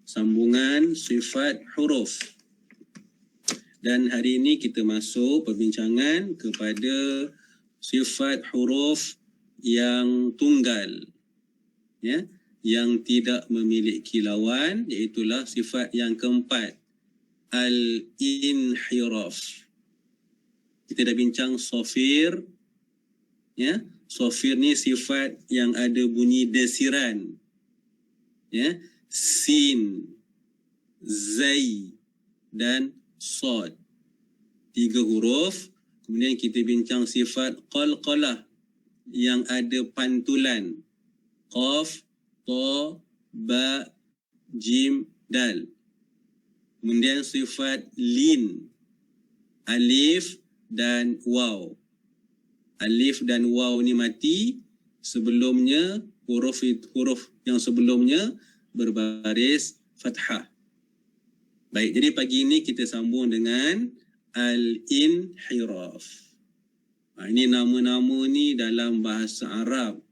sambungan sifat huruf. Dan hari ini kita masuk perbincangan kepada sifat huruf yang tunggal, ya, yang tidak memiliki lawan, iaitulah sifat yang keempat, al-inhiraf. Kita dah bincang sofir, ya. Sofir ni sifat yang ada bunyi desiran, ya, sin, zai dan sod, 3 huruf. Kemudian kita bincang sifat qalqalah yang ada pantulan, qaf, ta, ba, jim, dal. Kemudian sifat lin, alif dan waw. Alif dan waw ni mati, sebelumnya huruf yang sebelumnya berbaris fathah. Baik, jadi pagi ini kita sambung dengan al-inhiraf. Ini nama-nama ni dalam bahasa Arab.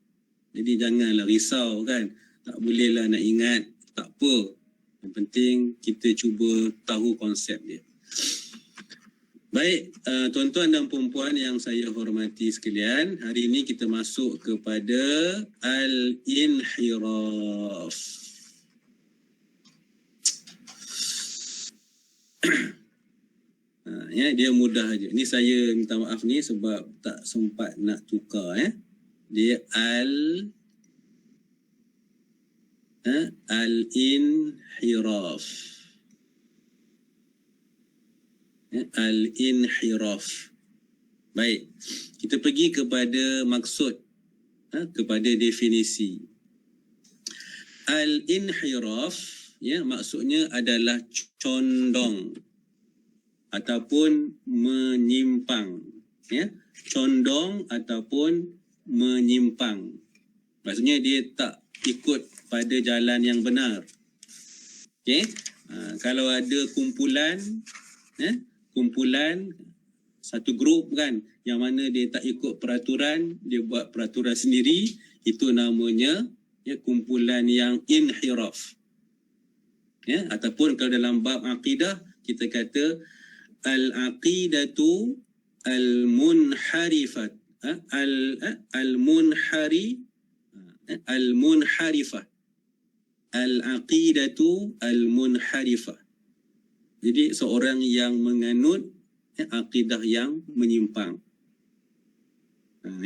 Jadi janganlah risau kan. Tak bolehlah nak ingat. Tak apa. Yang penting kita cuba tahu konsep dia. Baik, tuan-tuan dan puan-puan yang saya hormati sekalian, hari ini kita masuk kepada al-inhiraf. Ya, dia mudah aja. Ni saya minta maaf ni sebab tak sempat nak tukar, ya. Dia al-inhiraf. Ya, al-inhiraf. Baik. Kita pergi kepada maksud, kepada definisi. Al-inhiraf, ya, maksudnya adalah condong ataupun menyimpang, ya, condong ataupun menyimpang. Maksudnya dia tak ikut pada jalan yang benar. Okey, kalau ada kumpulan, kumpulan satu grup kan, yang mana dia tak ikut peraturan, dia buat peraturan sendiri, itu namanya, ya, kumpulan yang inhiraf. Ya, ataupun kalau dalam bab akidah kita kata al-aqidatu al-munharifat, al-munharifah, al-aqidatu al-munharifah. Jadi seorang yang menganut, ya, akidah yang menyimpang,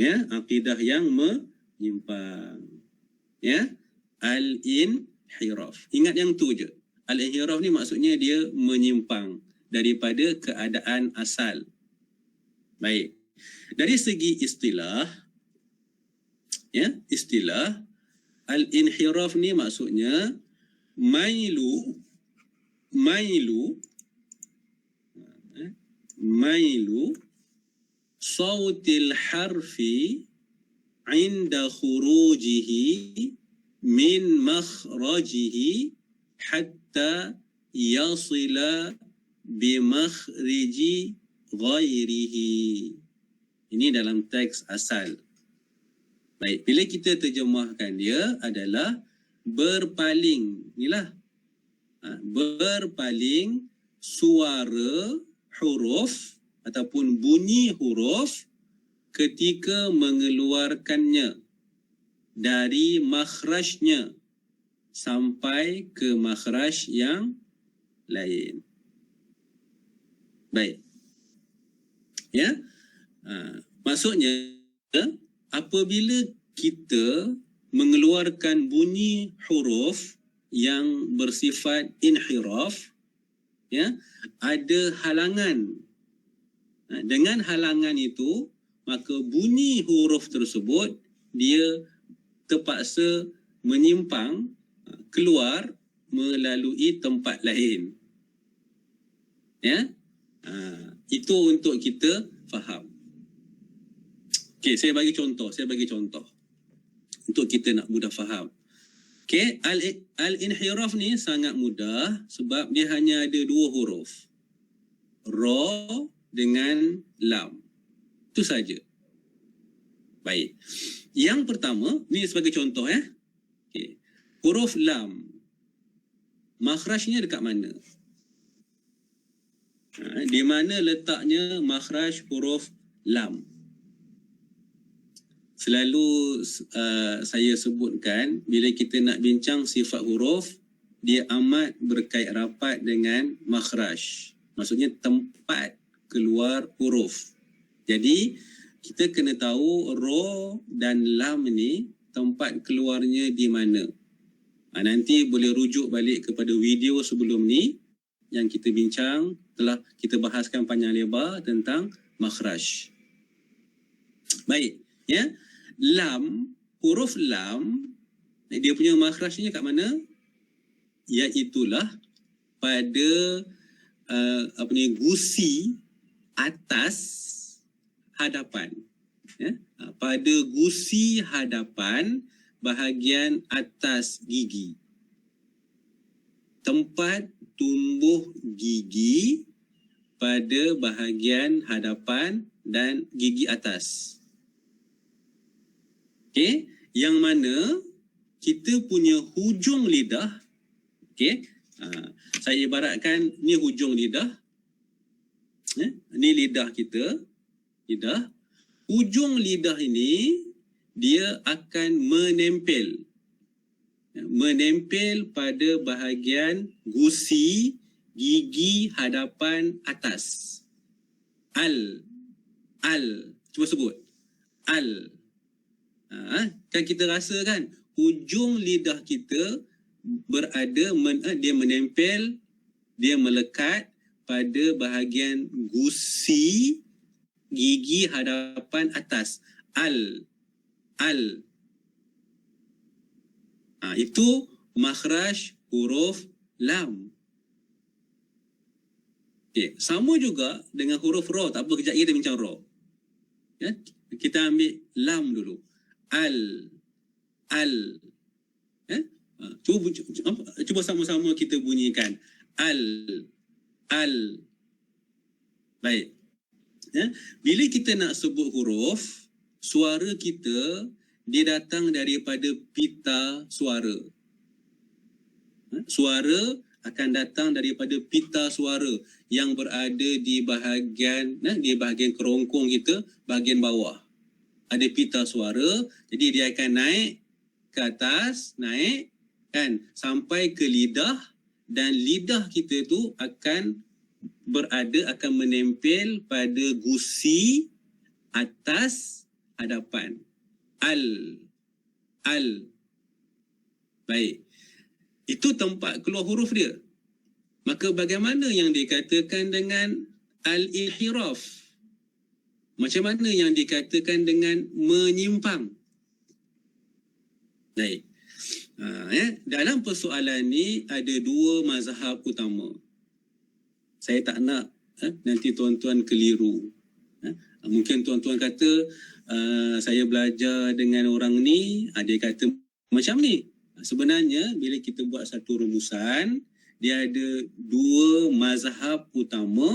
ya, akidah yang menyimpang, ya, al-inhiraf. Ingat yang tu je. Al-inhiraf ni maksudnya dia menyimpang daripada keadaan asal. Baik. Dari segi istilah, ya, istilah al-inhiraf ni maksudnya mailu sautil harfi inda khurujihi min makhrajihi hatta yasila bimakhriji ghairihi. Ini dalam teks asal. Baik, bila kita terjemahkan dia adalah berpaling. Inilah. Berpaling suara huruf ataupun bunyi huruf ketika mengeluarkannya dari makhrajnya sampai ke makhraj yang lain. Baik. Ya. Maksudnya apabila kita mengeluarkan bunyi huruf yang bersifat inhiraf, ya, ada halangan. Dengan halangan itu, maka bunyi huruf tersebut dia terpaksa menyimpang keluar melalui tempat lain. Ya. Itu untuk kita faham. Okey, saya bagi contoh untuk kita nak mudah faham. Okey, al-inhiraf ni sangat mudah sebab dia hanya ada 2 huruf. Ra dengan lam. Itu saja. Baik. Yang pertama, ni sebagai contoh, ya. Okey. Huruf lam. makhrajnya dekat mana? Di mana letaknya makhraj huruf lam? Selalu saya sebutkan, bila kita nak bincang sifat huruf, dia amat berkait rapat dengan makhraj. Maksudnya tempat keluar huruf. Jadi kita kena tahu ra dan lam ni tempat keluarnya di mana. Nanti boleh rujuk balik kepada video sebelum ni yang kita bincang, telah kita bahaskan panjang lebar tentang makhraj. Baik, ya. Lam, huruf lam, dia punya makhrajnya kat mana? Iaitulah pada gusi atas hadapan. Ya? Pada gusi hadapan bahagian atas gigi. Tempat tumbuh gigi pada bahagian hadapan dan gigi atas. Okey, yang mana kita punya hujung lidah, okey, saya ibaratkan ni hujung lidah, ni lidah kita, lidah. Hujung lidah ini dia akan menempel pada bahagian gusi gigi hadapan atas. Cuba sebut. Kan kita rasa kan hujung lidah kita dia menempel, dia melekat pada bahagian gusi gigi hadapan atas. Itu makhraj huruf lam. Okay. Sama juga dengan huruf ra. Tak apa, kejap lagi kita bincang ra. Ya? Kita ambil lam dulu. Cuba sama-sama kita bunyikan. Baik. Ya? Bila kita nak sebut huruf, suara kita dia datang daripada pita suara. Suara akan datang daripada pita suara yang berada di bahagian kerongkong kita, bahagian bawah. Ada pita suara, jadi dia akan naik ke atas, naik kan sampai ke lidah, dan lidah kita tu akan menempel pada gusi atas hadapan. Baik. Itu tempat keluar huruf dia. Maka bagaimana yang dikatakan dengan al-inhiraf? Macam mana yang dikatakan dengan menyimpang? Baik. Dalam persoalan ni ada dua mazhab utama. Saya tak nak nanti tuan-tuan keliru. Mungkin tuan-tuan kata saya belajar dengan orang ni, dia kata macam ni. Sebenarnya bila kita buat satu rumusan, dia ada dua mazhab utama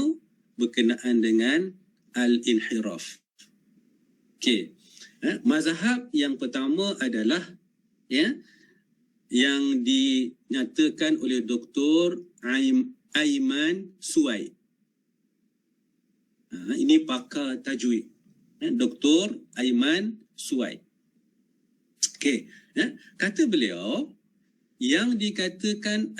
berkenaan dengan al-inhiraf. Okey. Mazhab yang pertama adalah yang dinyatakan oleh Dr. Aiman Suwaid. Ini pakar tajwid. Dr. Aiman Suwaid. Okey. Kata beliau, yang dikatakan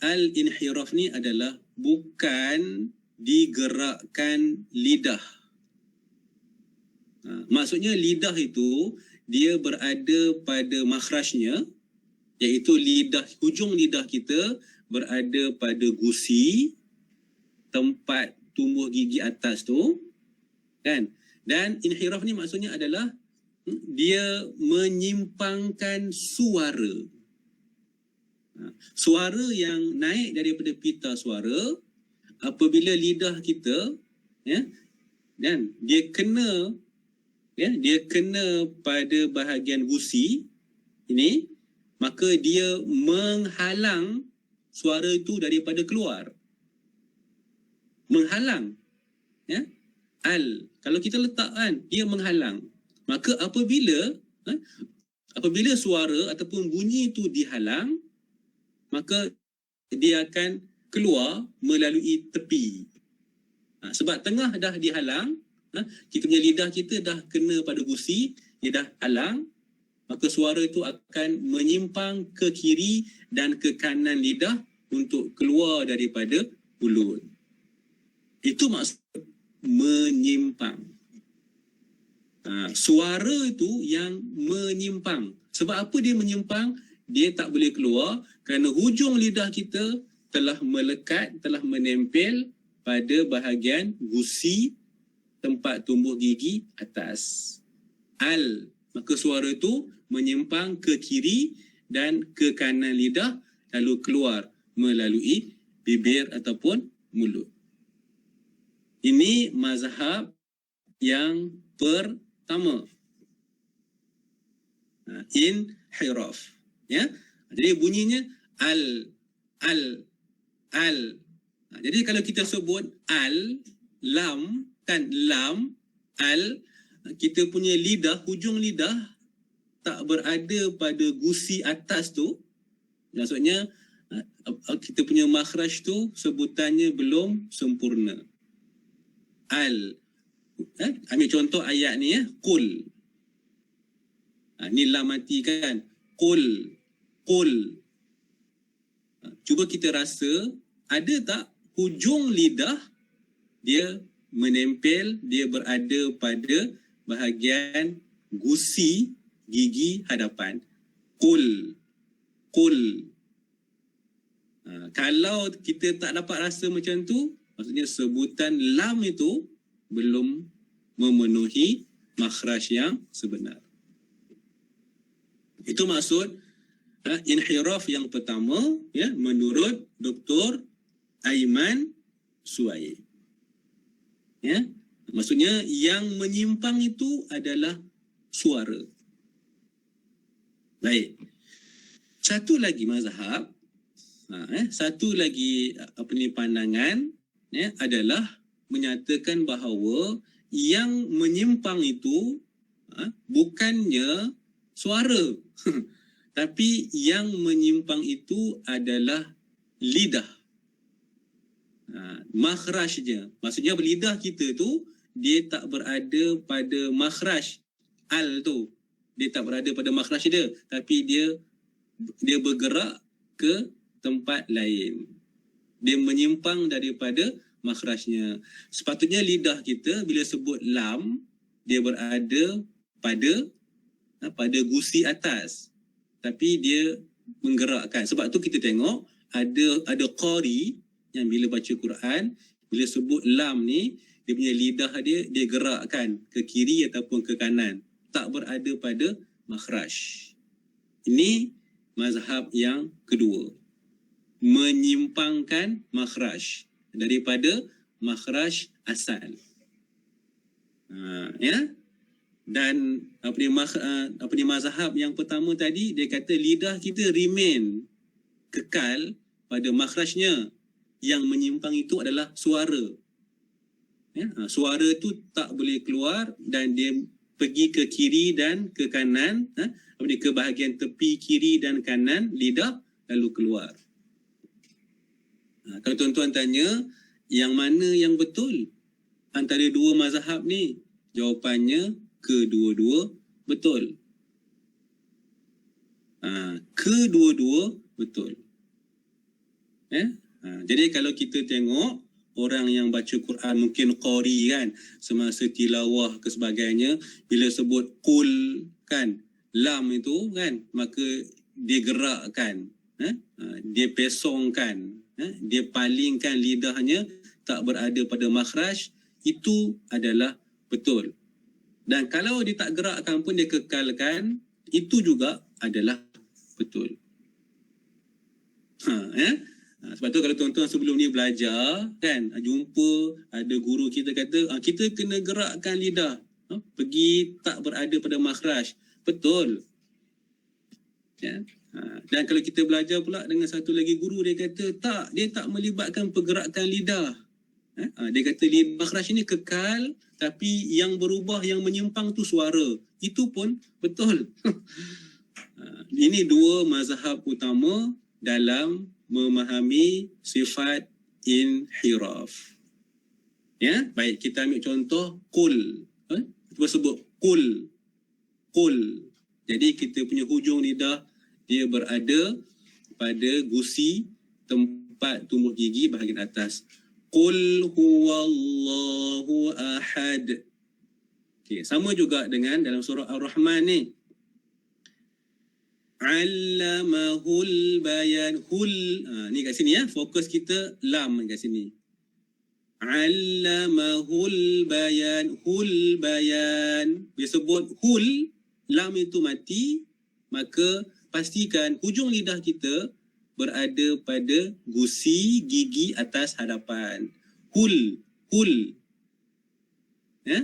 al-inhiraf ni adalah bukan digerakkan lidah. Maksudnya lidah itu dia berada pada makhrajnya, iaitu hujung lidah kita berada pada gusi tempat tumbuh gigi atas tu, kan? Dan inhiraf ni maksudnya adalah dia menyimpangkan suara. Suara yang naik daripada pita suara, apabila lidah kita dan dia kena pada bahagian gusi ini, maka dia menghalang suara itu daripada keluar. Menghalang. Kalau kita letakkan, dia menghalang. Maka apabila suara ataupun bunyi itu dihalang, maka dia akan keluar melalui tepi. Sebab tengah dah dihalang, kita punya lidah kita dah kena pada gusi, dia dah halang, maka suara itu akan menyimpang ke kiri dan ke kanan lidah untuk keluar daripada mulut. Itu maksud menyimpang. Suara itu yang menyimpang. Sebab apa dia menyimpang? Dia tak boleh keluar kerana hujung lidah kita telah melekat, telah menempel pada bahagian gusi tempat tumbuh gigi atas. Maka suara itu menyimpang ke kiri dan ke kanan lidah lalu keluar melalui bibir ataupun mulut. Ini mazhab yang pertama. Inhiraf. Ya. Jadi bunyinya al. Jadi kalau kita sebut lam, kan lam, kita punya lidah, hujung lidah tak berada pada gusi atas tu. Maksudnya kita punya makhraj tu sebutannya belum sempurna. Ambil contoh ayat ni ya, qul. Ni lam mati kan, qul. Cuba kita rasa ada tak hujung lidah dia menempel, dia berada pada bahagian gusi gigi hadapan. Qul. Kalau kita tak dapat rasa macam tu, maksudnya sebutan lam itu belum memenuhi makhraj yang sebenar. Itu maksud inhiraf yang pertama, ya, menurut Dr. Aiman Suhaib. Ya, maksudnya yang menyimpang itu adalah suara. Baik. Satu lagi mazhab, satu lagi pandangan, ya, adalah menyatakan bahawa yang menyimpang itu bukannya suara tapi yang menyimpang itu adalah lidah, makhrajnya. Maksudnya lidah kita tu dia tak berada pada makhraj tu, dia tak berada pada makhraj dia, tapi dia bergerak ke tempat lain, dia menyimpang daripada makhrajnya. Sepatutnya lidah kita bila sebut lam, dia berada pada gusi atas, tapi dia menggerakkan. Sebab tu kita tengok ada qari yang bila baca Quran, bila sebut lam ni, dia punya lidah dia gerakkan ke kiri ataupun ke kanan, tak berada pada makhraj. Ini mazhab yang kedua, menyimpangkan makhraj daripada makhraj asal. Ya. Dan mazhab yang pertama tadi, dia kata lidah kita remain kekal pada makhrajnya. Yang menyimpang itu adalah suara. Ya, suara itu tak boleh keluar dan dia pergi ke kiri dan ke kanan, ke bahagian tepi kiri dan kanan lidah lalu keluar. Kalau tuan-tuan tanya yang mana yang betul antara dua mazhab ni, jawapannya kedua-dua betul. Kedua-dua betul. Jadi kalau kita tengok orang yang baca Quran, mungkin qari kan, semasa tilawah ke sebagainya, bila sebut qul kan, lam itu kan, maka dia gerakkan, dia pesongkan, dia palingkan lidahnya, tak berada pada makhraj, itu adalah betul. Dan kalau dia tak gerakkan pun dia kekalkan, itu juga adalah betul. Sebab tu kalau tuan-tuan sebelum ni belajar kan, jumpa ada guru kita kata kita kena gerakkan lidah, pergi tak berada pada makhraj. Betul. Ya. Dan kalau kita belajar pula dengan satu lagi guru, dia kata tak, dia tak melibatkan pergerakan lidah. Dia kata makhraj ini kekal, tapi yang berubah, yang menyimpang tu suara. Itu pun betul. Ini dua mazhab utama dalam memahami sifat inhiraf. Ya, baik, kita ambil contoh qul. Kita sebut qul. Qul. Jadi kita punya hujung lidah dia berada pada gusi tempat tumbuh gigi bahagian atas. Qul huwallahu ahad. Okey, sama juga dengan dalam surah Ar-Rahman ni. Allamahul bayan. Ni kat sini ya, fokus kita lam kat sini. Allamahul bayan. Hul bayan. Dia sebut hul, lam itu mati, maka pastikan hujung lidah kita berada pada gusi gigi atas hadapan. Hul. Ya?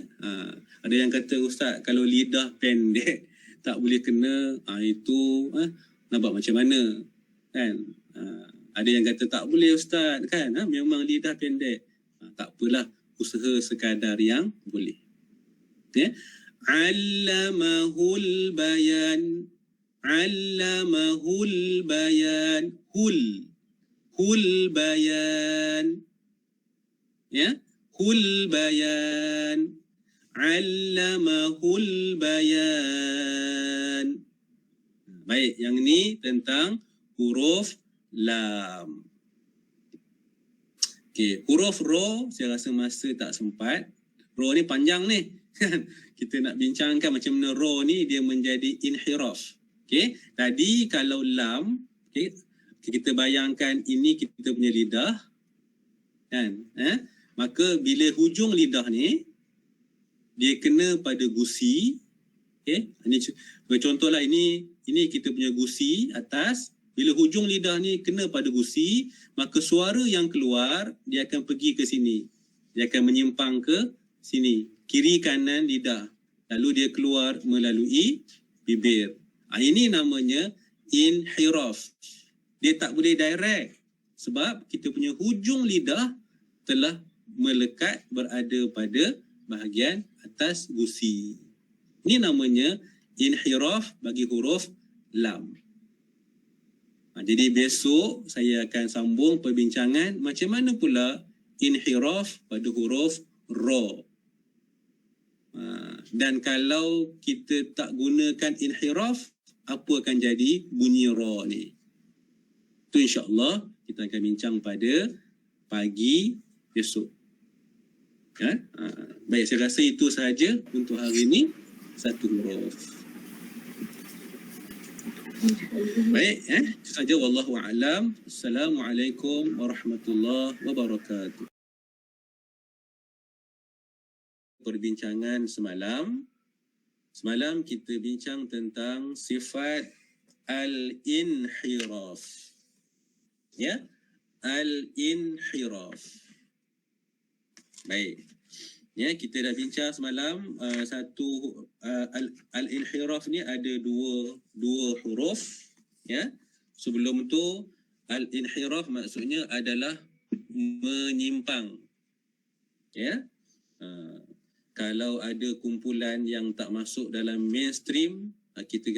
Ada yang kata, Ustaz, kalau lidah pendek tak boleh kena, itu nak buat macam mana? Kan? Ada yang kata tak boleh, Ustaz, kan? Memang lidah pendek. Tak apalah, usaha sekadar yang boleh. Ya? Allamahul bayan. Allamahul bayan. Hul bayan. Ya? Hul bayan. Allamahul bayan. Baik, yang ni tentang huruf lam. Okey, huruf ro saya rasa masa tak sempat. Ro ni panjang ni. Kita nak bincangkan macam mana ro ni dia menjadi inhiraf. Okey, tadi kalau lam, okey, kita bayangkan ini kita punya lidah. Kan? Maka bila hujung lidah ni dia kena pada gusi. Okey, ini contohlah, ini kita punya gusi atas. Bila hujung lidah ni kena pada gusi, maka suara yang keluar dia akan pergi ke sini. Dia akan menyimpang ke sini, kiri kanan lidah. Lalu dia keluar melalui bibir. Ini namanya inhiraf. Dia tak boleh direct sebab kita punya hujung lidah telah melekat berada pada bahagian atas gusi. Ini namanya inhiraf bagi huruf lam. Jadi besok saya akan sambung perbincangan macam mana pula inhiraf pada huruf ra. Dan kalau kita tak gunakan inhiraf, apa akan jadi bunyi ra ni? Itu insya-Allah kita akan bincang pada pagi besok. Kan? Baik, saya rasa itu sahaja untuk hari ini. Satu huruf. Baik, itu saja. Wallahu a'lam. Assalamualaikum warahmatullahi wabarakatuh. Perbincangan semalam. Semalam kita bincang tentang sifat al-inhiraf. Ya? Al-inhiraf. Baik. Ya, kita dah bincang semalam al-inhiraf ni ada dua huruf. Ya. Sebelum tu al-inhiraf maksudnya adalah menyimpang. Ya. Kalau ada kumpulan yang tak masuk dalam mainstream, kita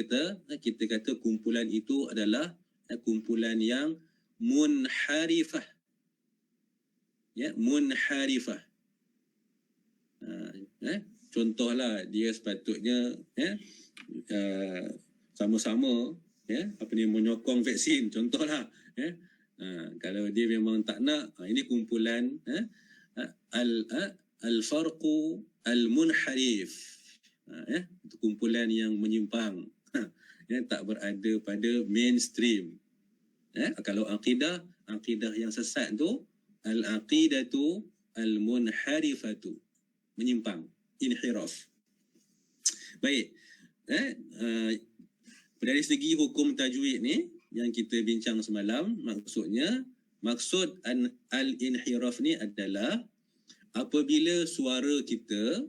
kata kumpulan itu adalah kumpulan yang munharifah. Ya, munharifah. Contohlah dia sepatutnya sama-sama menyokong vaksin, contohlah. Kalau dia memang tak nak, ini kumpulan al-farqu al-munharif, itu kumpulan yang menyimpang, tak berada pada mainstream. Kalau akidah yang sesat tu al-aqidatu al-munharifatu, menyimpang, inhiraf. Baik, dari segi hukum tajwid ni yang kita bincang semalam, maksud al-inhiraf ni adalah apabila suara kita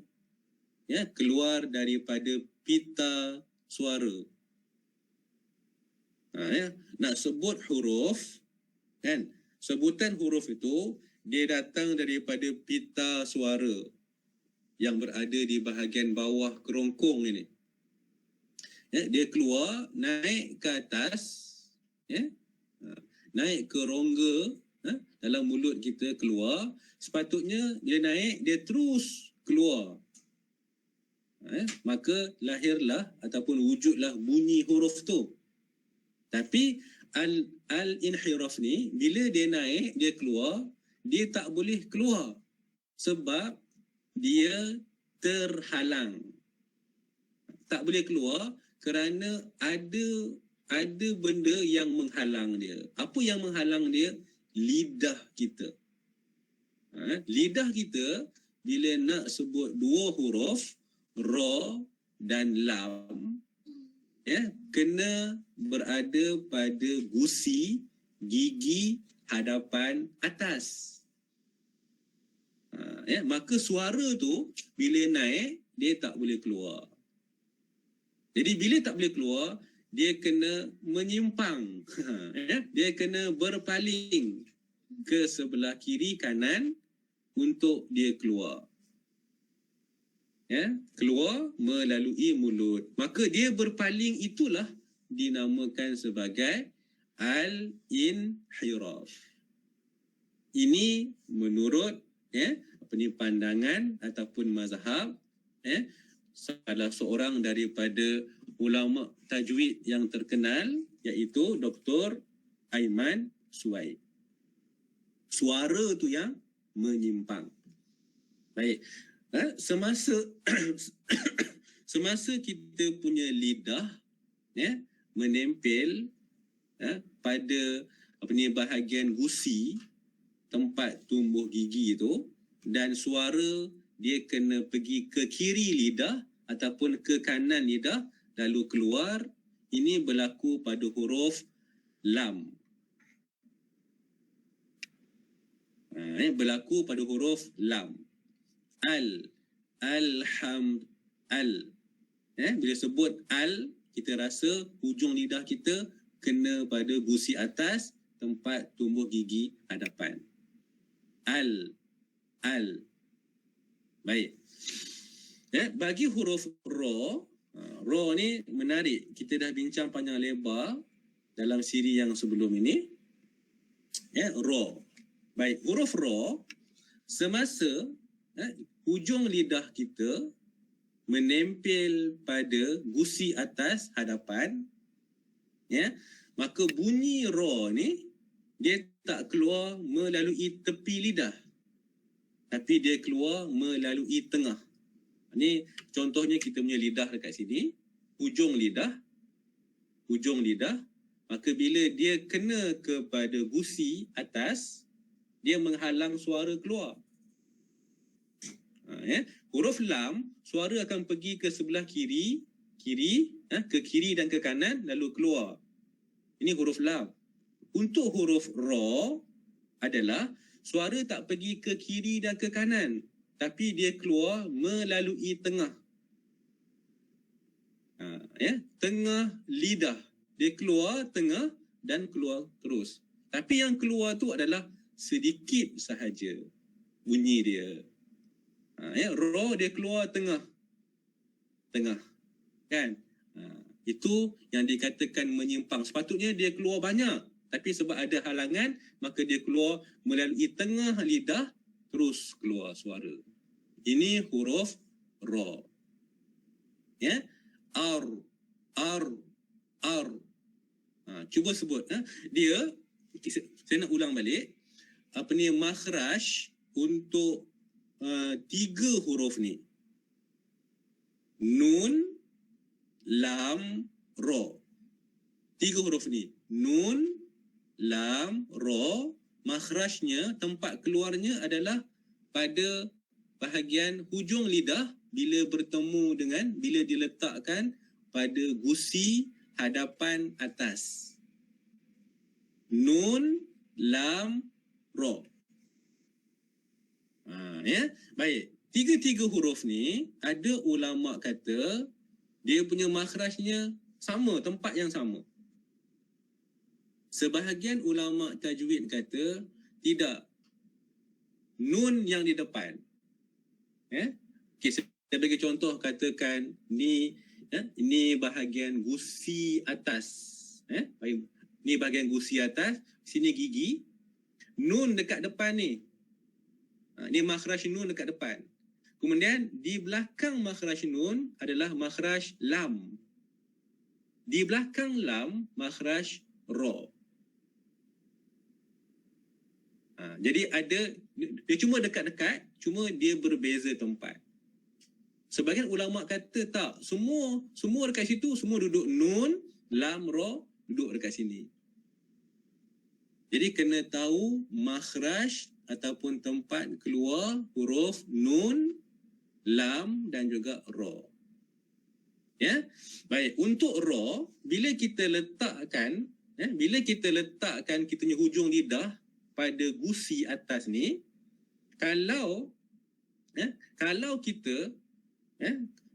keluar daripada pita suara. Nak sebut huruf, kan, sebutan huruf itu dia datang daripada pita suara yang berada di bahagian bawah kerongkong ini. Dia keluar, naik ke atas. naik ke rongga dalam mulut kita keluar, sepatutnya dia naik, dia terus keluar. Maka lahirlah ataupun wujudlah bunyi huruf tu. Tapi al-inhiraf ni bila dia naik, dia keluar, dia tak boleh keluar sebab dia terhalang. Tak boleh keluar kerana ada benda yang menghalang dia. Apa yang menghalang dia? Lidah kita. Lidah kita bila nak sebut dua huruf ra dan lam, kena berada pada gusi gigi hadapan atas. Maka suara tu bila naik dia tak boleh keluar. Jadi bila tak boleh keluar, dia kena menyimpang. Dia kena berpaling ke sebelah kiri kanan untuk dia keluar. Keluar melalui mulut. Maka dia berpaling itulah dinamakan sebagai al-inhiraf. Ini menurut pandangan ataupun mazhab salah seorang daripada ulama tajwid yang terkenal, iaitu Dr. Aiman Suwaid. Suara tu yang menyimpang. Baik. Semasa kita punya lidah menempel pada bahagian gusi tempat tumbuh gigi itu, dan suara dia kena pergi ke kiri lidah ataupun ke kanan lidah lalu keluar, ini berlaku pada huruf lam. Berlaku pada huruf lam. Bila sebut al, kita rasa hujung lidah kita kena pada gusi atas tempat tumbuh gigi hadapan. Al. Baik. Bagi huruf ra, ra ni menarik. Kita dah bincang panjang lebar dalam siri yang sebelum ini. Ra. Baik, huruf ra semasa hujung lidah kita menempel pada gusi atas hadapan, maka bunyi ra ni dia tak keluar melalui tepi lidah, tapi dia keluar melalui tengah. Ni contohnya kita punya lidah dekat sini, hujung lidah, maka bila dia kena kepada gusi atas, dia menghalang suara keluar. Huruf lam, suara akan pergi ke sebelah kiri, ke kiri dan ke kanan lalu keluar. Ini huruf lam. Untuk huruf ra adalah suara tak pergi ke kiri dan ke kanan, tapi dia keluar melalui tengah. Tengah lidah. Dia keluar tengah dan keluar terus. Tapi yang keluar tu adalah sedikit sahaja bunyi dia. Ra dia keluar tengah. Kan? Itu yang dikatakan menyimpang. Sepatutnya dia keluar banyak, tapi sebab ada halangan, maka dia keluar melalui tengah lidah, terus keluar suara. Ini huruf ra. Ar. Cuba sebut. Dia, saya nak ulang balik. Makhraj untuk 3 huruf ni. Nun, lam, ra. 3 huruf ni. Nun, lam, ra. Makhrajnya, tempat keluarnya adalah pada bahagian hujung lidah bila diletakkan pada gusi hadapan atas. Nun, lam, ra. Baik. 3 huruf ni ada ulama kata dia punya makhrajnya sama, tempat yang sama. Sebahagian ulama tajwid kata tidak. Nun yang di depan. Saya bagi contoh, katakan ni ini bahagian gusi atas. Ni bahagian gusi atas, sini gigi. Nun dekat depan ni. Ni makhraj nun dekat depan. Kemudian di belakang makhraj nun adalah makhraj lam. Di belakang lam makhraj ra. Jadi ada, dia cuma dekat-dekat, cuma dia berbeza tempat. Sebagian ulama kata tak, semua dekat situ, semua duduk nun, lam, ra, duduk dekat sini. Jadi kena tahu makhraj ataupun tempat keluar huruf nun, lam dan juga ra. Ya. Baik, untuk ra, bila kita letakkan kita punya hujung lidah pada gusi atas ni, kalau kita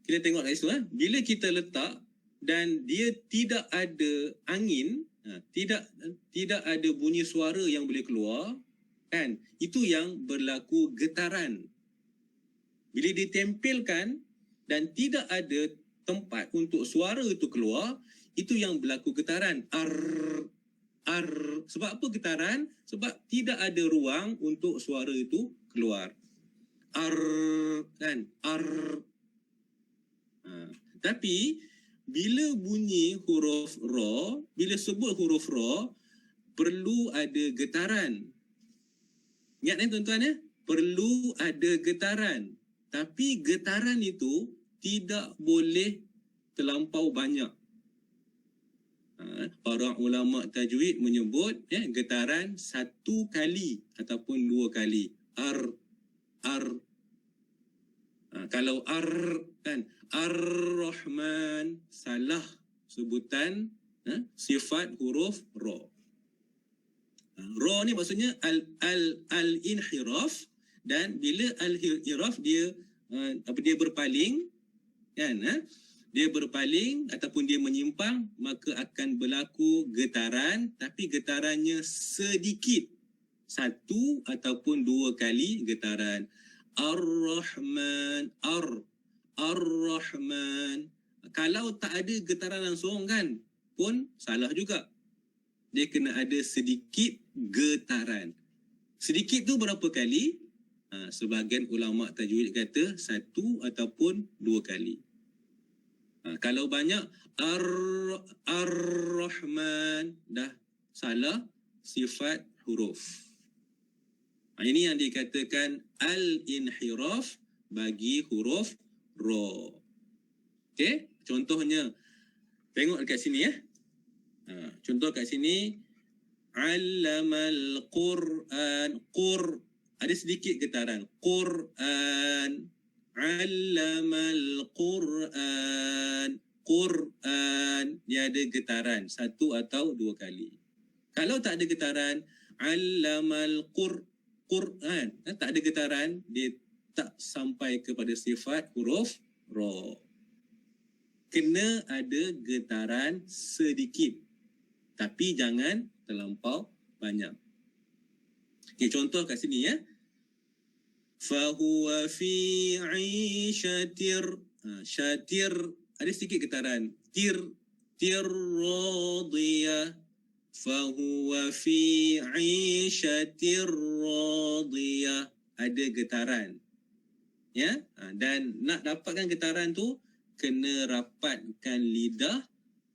tengok kat situ, bila kita letak dan dia tidak ada angin, tidak ada bunyi suara yang boleh keluar, kan, itu yang berlaku getaran. Bila ditempelkan dan tidak ada tempat untuk suara itu keluar, itu yang berlaku getaran. Sebab apa getaran? Sebab tidak ada ruang untuk suara itu keluar. Kan? Tapi bila bunyi huruf ra, bila sebut huruf ra, perlu ada getaran. Ingat tuan-tuan perlu ada getaran. Tapi getaran itu tidak boleh terlampau banyak. Para ulama tajwid menyebut getaran 1 kali ataupun 2 kali. Kalau kan, Ar-Rahman, salah sebutan sifat huruf ra. Ra ni maksudnya al-inhiraf, dan bila al-inhiraf dia berpaling, kan, dia berpaling ataupun dia menyimpang, maka akan berlaku getaran, tapi getarannya sedikit, 1 ataupun 2 kali getaran. Ar-Rahman, Ar-Rahman. Kalau tak ada getaran langsung kan pun salah juga. Dia kena ada sedikit getaran. Sedikit tu berapa kali? Sebahagian ulama tajwid kata 1 ataupun 2 kali. Kalau banyak Ar-Rahman, dah salah sifat huruf. Ini yang dikatakan al-inhiraf bagi huruf ra. Okey, contohnya tengok dekat sini contoh kat sini, allamal Quran, ada sedikit getaran. Quran, allamal Quran, dia ada getaran 1 atau 2 kali. Kalau tak ada getaran, allamal Quran, tak ada getaran, dia tak sampai kepada sifat huruf ra. Kena ada getaran sedikit, tapi jangan terlampau banyak. Okay, contoh kat sini fahuwa fi 'ishatir, syatir ada sedikit getaran. Tir radiyah, fahuwa fi 'ishatir radiyah, ada getaran. Dan nak dapatkan getaran tu kena rapatkan lidah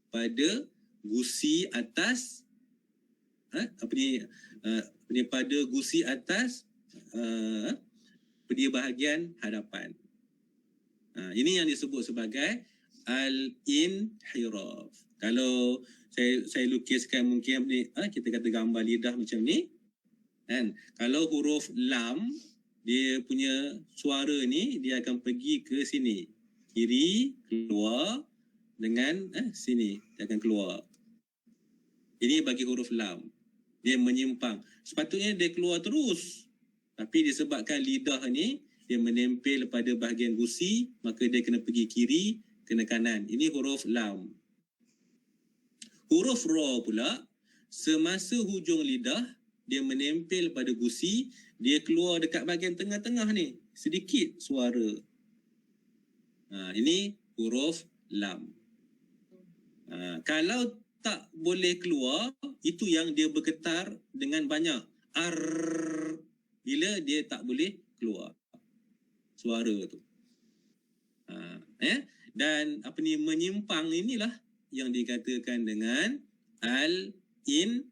pada gusi atas, pada gusi atas pada bahagian hadapan. Ini yang disebut sebagai al-inhiraf. Kalau saya lukiskan mungkin kita kata gambar lidah macam ni, kan? Kalau huruf lam, dia punya suara ni dia akan pergi ke sini, kiri keluar, dengan sini dia akan keluar. Ini bagi huruf lam, dia menyimpang. Sepatutnya dia keluar terus, tapi disebabkan lidah ni dia menempel pada bahagian gusi, maka dia kena pergi kiri, kena kanan. Ini huruf lam. Huruf ra pula, semasa hujung lidah dia menempel pada gusi, dia keluar dekat bahagian tengah-tengah ni, sedikit suara. Ini huruf lam. Kalau tak boleh keluar, itu yang dia bergetar dengan banyak. Ar, bila dia tak boleh keluar suara tu. Dan menyimpang inilah yang dikatakan dengan al-inhiraf.